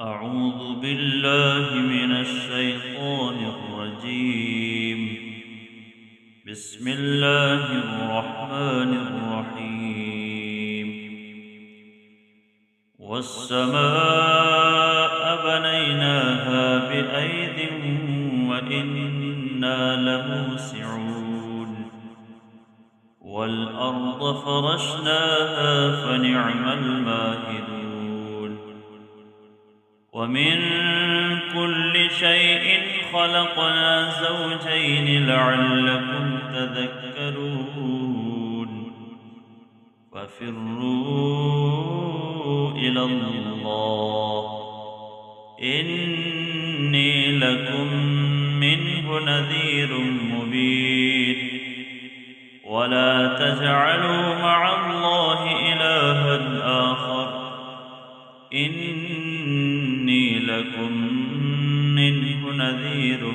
أعوذ بالله من الشيطان الرجيم. بسم الله الرحمن الرحيم. والسماء بنيناها بأيد وإنا لموسعون. والأرض فرشناها فنعم الماهدون. ومن كل شيء خلقنا زوجين لعلكم تذكرون. ففروا إلى الله إني لكم منه نذير مبين. ولا تجعلوا مع الله إلها آخر إني لكم منه نذير